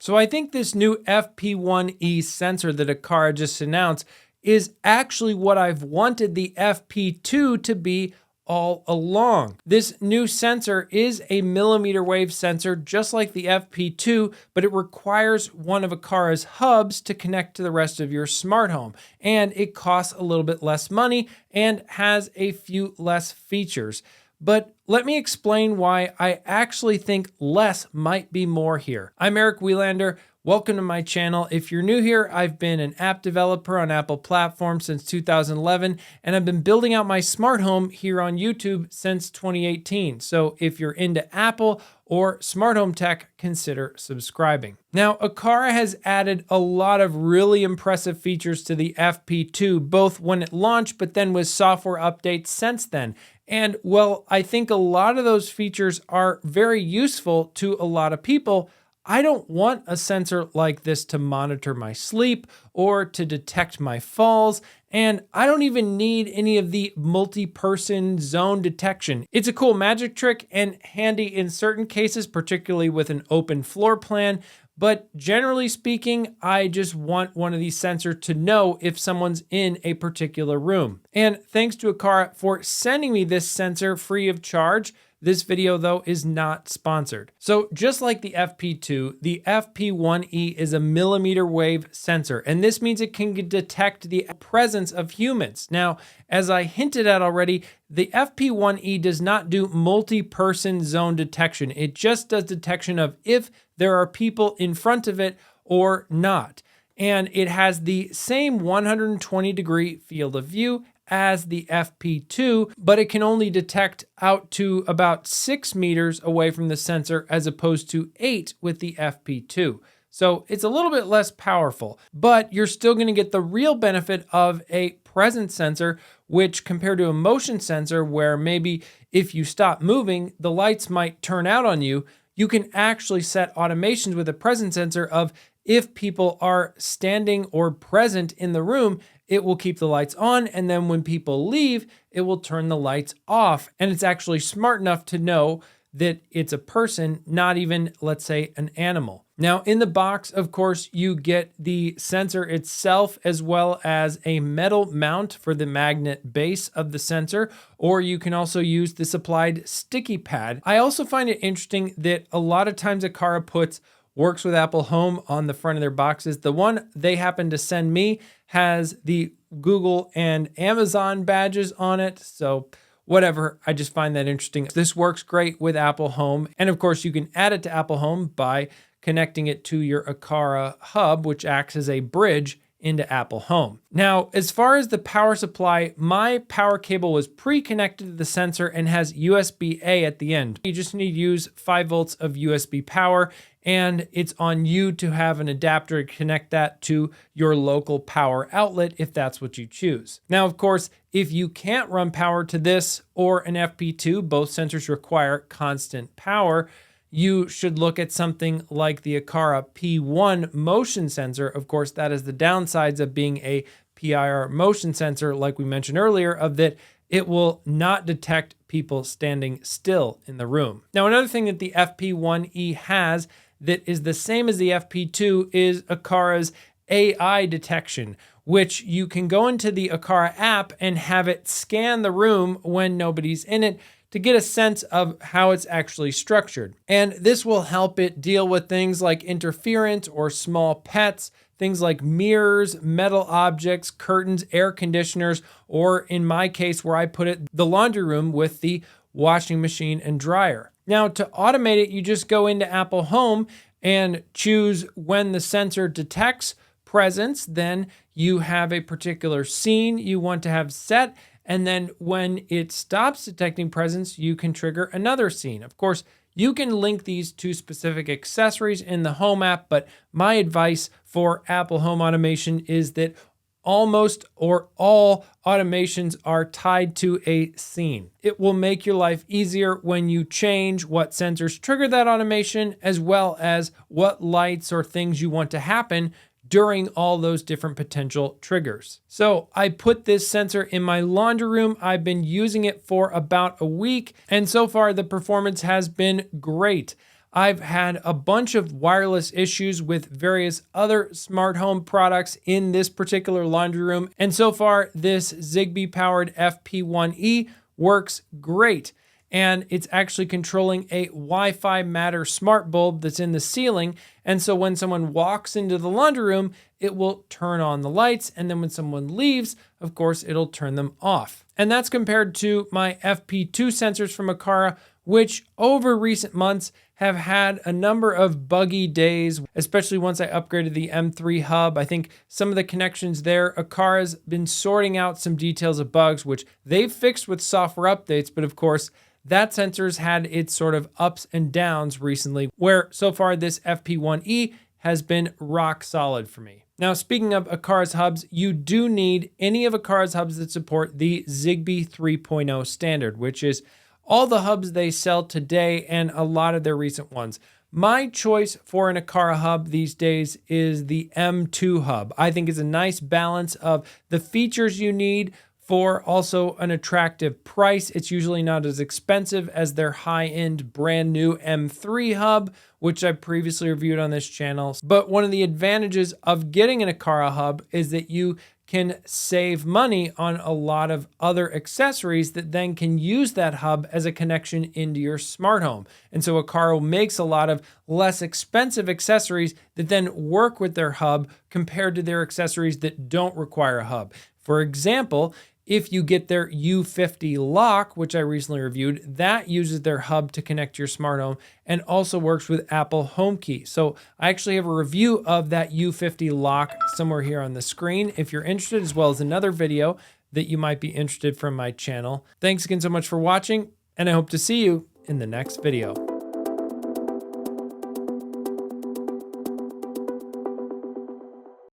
So I think this new FP1E sensor that Aqara just announced is actually what I've wanted the FP2 to be all along. This new sensor is a millimeter wave sensor, just like the FP2, but it requires one of Aqara's hubs to connect to the rest of your smart home. And it costs a little bit less money and has a few less features. But let me explain why I actually think less might be more here. I'm Eric Welander. Welcome to my channel. If you're new here, I've been an app developer on Apple platforms since 2011, and I've been building out my smart home here on YouTube since 2018. So if you're into Apple or smart home tech, consider subscribing. Now, Aqara has added a lot of really impressive features to the FP2, both when it launched, but then with software updates since then. And well, I think a lot of those features are very useful to a lot of people. I don't want a sensor like this to monitor my sleep or to detect my falls, and I don't even need any of the multi-person zone detection. It's a cool magic trick and handy in certain cases, particularly with an open floor plan, but generally speaking, I just want one of these sensors to know if someone's in a particular room. And thanks to Aqara for sending me this sensor free of charge. This video, though, is not sponsored. So just like the FP2, the FP1E is a millimeter wave sensor, and this means it can detect the presence of humans. Now, as I hinted at already, the FP1E does not do multi-person zone detection. It just does detection of if there are people in front of it or not. And it has the same 120-degree field of view as the FP2, but it can only detect out to about 6 meters away from the sensor as opposed to 8 with the FP2. So it's a little bit less powerful, but you're still going to get the real benefit of a presence sensor, which compared to a motion sensor where maybe if you stop moving, the lights might turn out on you, you can actually set automations with a presence sensor of if people are standing or present in the room, it will keep the lights on, and then when people leave, it will turn the lights off. And it's actually smart enough to know that it's a person, not even, let's say, an animal. Now, in the box, of course, you get the sensor itself as well as a metal mount for the magnet base of the sensor, or you can also use the supplied sticky pad. I also find it interesting that a lot of times Aqara works with Apple Home on the front of their boxes. The one they happen to send me has the Google and Amazon badges on it. So whatever, I just find that interesting. This works great with Apple Home. And of course, you can add it to Apple Home by connecting it to your Aqara hub, which acts as a bridge into Apple Home. Now, as far as the power supply, my power cable was pre-connected to the sensor and has USB-A at the end. You just need to use 5 volts of USB power, and it's on you to have an adapter to connect that to your local power outlet if that's what you choose. Now, of course, if you can't run power to this or an FP2, both sensors require constant power, you should look at something like the Aqara P1 motion sensor. Of course, that is the downsides of being a PIR motion sensor, like we mentioned earlier, of that it will not detect people standing still in the room. Now, another thing that the FP1E has that is the same as the FP2 is Aqara's AI detection, which you can go into the Aqara app and have it scan the room when nobody's in it to get a sense of how it's actually structured. And this will help it deal with things like interference or small pets, things like mirrors, metal objects, curtains, air conditioners, or in my case where I put it, the laundry room with the washing machine and dryer. Now, to automate it, you just go into Apple Home and choose when the sensor detects presence. Then you have a particular scene you want to have set. And then when it stops detecting presence, you can trigger another scene. Of course, you can link these to specific accessories in the Home app, but my advice for Apple Home automation is that almost or all automations are tied to a scene. It will make your life easier when you change what sensors trigger that automation, as well as what lights or things you want to happen during all those different potential triggers. So I put this sensor in my laundry room. I've been using it for about a week, and so far the performance has been great. I've had a bunch of wireless issues with various other smart home products in this particular laundry room. And so far, this Zigbee powered FP1E works great. And it's actually controlling a Wi-Fi Matter smart bulb that's in the ceiling. And so when someone walks into the laundry room, it will turn on the lights. And then when someone leaves, of course, it'll turn them off. And that's compared to my FP2 sensors from Aqara, which over recent months have had a number of buggy days, especially once I upgraded the M3 hub. I think some of the connections there, Aqara's been sorting out some details of bugs, which they've fixed with software updates. But of course, that sensor's had its sort of ups and downs recently, where so far this FP1E has been rock solid for me. Now, speaking of Aqara's hubs, you do need any of Aqara's hubs that support the Zigbee 3.0 standard, which is all the hubs they sell today and a lot of their recent ones. My choice for an Aqara hub these days is the M2 hub. I think it's a nice balance of the features you need for also an attractive price. It's usually not as expensive as their high-end brand new M3 hub, which I previously reviewed on this channel. But one of the advantages of getting an Aqara hub is that you can save money on a lot of other accessories that then can use that hub as a connection into your smart home. And so Aqara makes a lot of less expensive accessories that then work with their hub compared to their accessories that don't require a hub. For example, if you get their U50 lock, which I recently reviewed, that uses their hub to connect to your smart home and also works with Apple HomeKit. So I actually have a review of that U50 lock somewhere here on the screen if you're interested, as well as another video that you might be interested from my channel. Thanks again so much for watching, and I hope to see you in the next video.